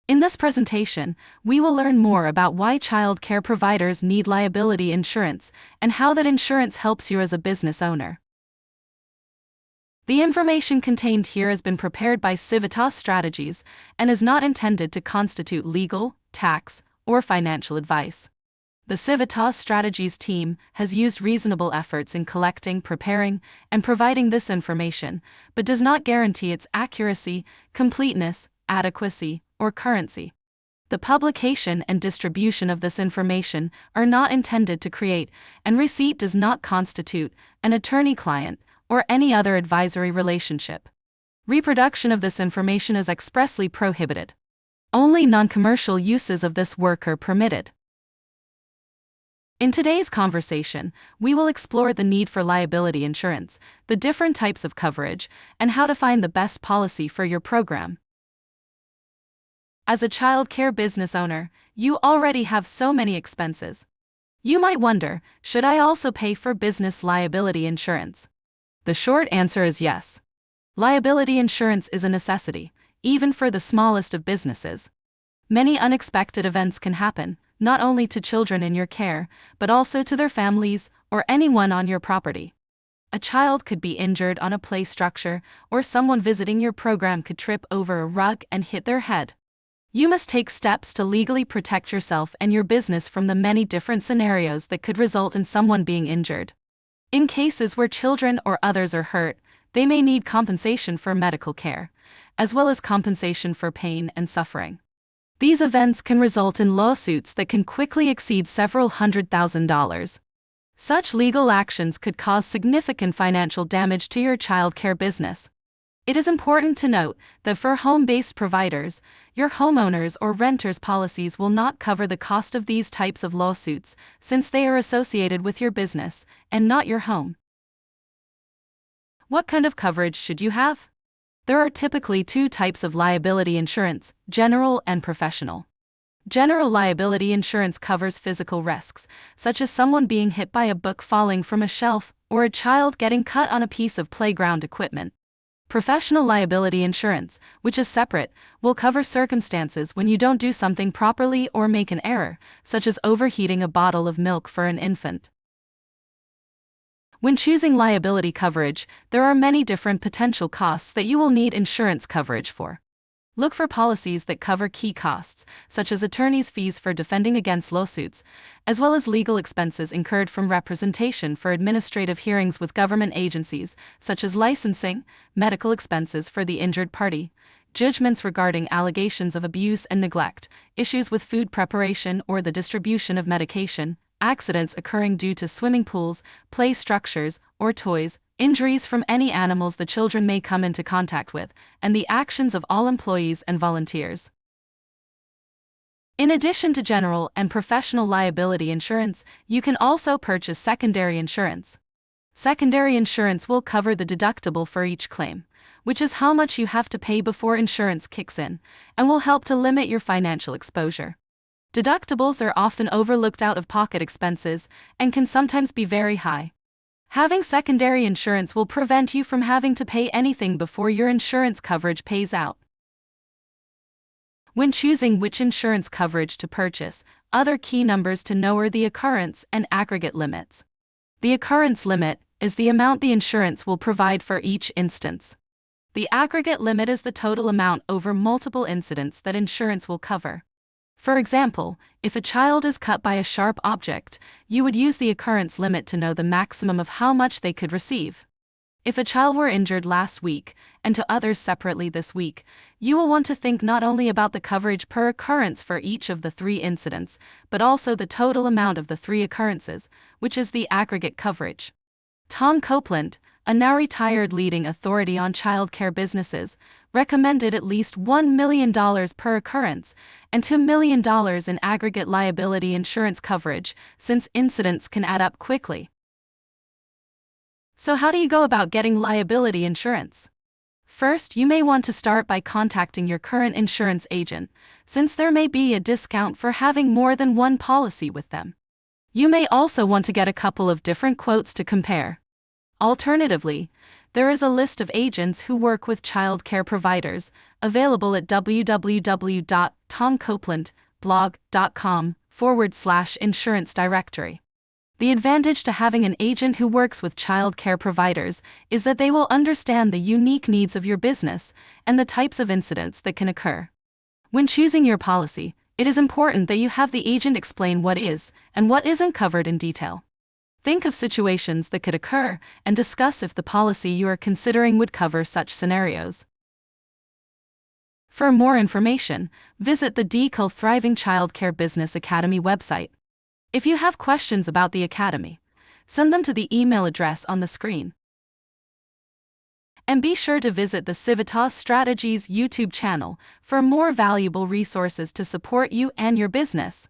In this presentation, we will learn more about why child care providers need liability insurance and how that insurance helps you as a business owner. The information contained here has been prepared by Civitas Strategies and is not intended to constitute legal, tax, or financial advice. The Civitas Strategies team has used reasonable efforts in collecting, preparing, and providing this information, but does not guarantee its accuracy, completeness, adequacy, or currency. The publication and distribution of this information are not intended to create, and receipt does not constitute, an attorney-client, or any other advisory relationship. Reproduction of this information is expressly prohibited. Only non-commercial uses of this work are permitted. In today's conversation, we will explore the need for liability insurance, the different types of coverage, and how to find the best policy for your program. As a child care business owner, you already have so many expenses. You might wonder, should I also pay for business liability insurance? The short answer is yes. Liability insurance is a necessity, even for the smallest of businesses. Many unexpected events can happen, not only to children in your care, but also to their families or anyone on your property. A child could be injured on a play structure, or someone visiting your program could trip over a rug and hit their head. You must take steps to legally protect yourself and your business from the many different scenarios that could result in someone being injured. In cases where children or others are hurt, they may need compensation for medical care, as well as compensation for pain and suffering. These events can result in lawsuits that can quickly exceed several $100,000. Such legal actions could cause significant financial damage to your child care business. It is important to note that for home-based providers, your homeowners or renters policies will not cover the cost of these types of lawsuits, since they are associated with your business and not your home. What kind of coverage should you have? There are typically two types of liability insurance: general and professional. General liability insurance covers physical risks, such as someone being hit by a book falling from a shelf or a child getting cut on a piece of playground equipment. Professional liability insurance, which is separate, will cover circumstances when you don't do something properly or make an error, such as overheating a bottle of milk for an infant. When choosing liability coverage, there are many different potential costs that you will need insurance coverage for. Look for policies that cover key costs, such as attorney's fees for defending against lawsuits, as well as legal expenses incurred from representation for administrative hearings with government agencies, such as licensing, medical expenses for the injured party, judgments regarding allegations of abuse and neglect, issues with food preparation or the distribution of medication, accidents occurring due to swimming pools, play structures, or toys, injuries from any animals the children may come into contact with, and the actions of all employees and volunteers. In addition to general and professional liability insurance, you can also purchase secondary insurance. Secondary insurance will cover the deductible for each claim, which is how much you have to pay before insurance kicks in, and will help to limit your financial exposure. Deductibles are often overlooked out-of-pocket expenses and can sometimes be very high. Having secondary insurance will prevent you from having to pay anything before your insurance coverage pays out. When choosing which insurance coverage to purchase, other key numbers to know are the occurrence and aggregate limits. The occurrence limit is the amount the insurance will provide for each instance. The aggregate limit is the total amount over multiple incidents that insurance will cover. For example, if a child is cut by a sharp object, you would use the occurrence limit to know the maximum of how much they could receive. If a child were injured last week, and to others separately this week, you will want to think not only about the coverage per occurrence for each of the three incidents, but also the total amount of the three occurrences, which is the aggregate coverage. Tom Copeland, a now retired leading authority on child care businesses, recommended at least $1 million per occurrence and $2 million in aggregate liability insurance coverage, since incidents can add up quickly. So how do you go about getting liability insurance? First, you may want to start by contacting your current insurance agent, since there may be a discount for having more than one policy with them. You may also want to get a couple of different quotes to compare. Alternatively, there is a list of agents who work with child care providers, available at www.tomcopeland.com. tomcopeland.blog.com/insurance directory. The advantage to having an agent who works with child care providers is that they will understand the unique needs of your business and the types of incidents that can occur. When choosing your policy, it is important that you have the agent explain what is and what isn't covered in detail. Think of situations that could occur and discuss if the policy you are considering would cover such scenarios. For more information, visit the DCL Thriving Childcare Business Academy website. If you have questions about the Academy, send them to the email address on the screen. And be sure to visit the Civitas Strategies YouTube channel for more valuable resources to support you and your business.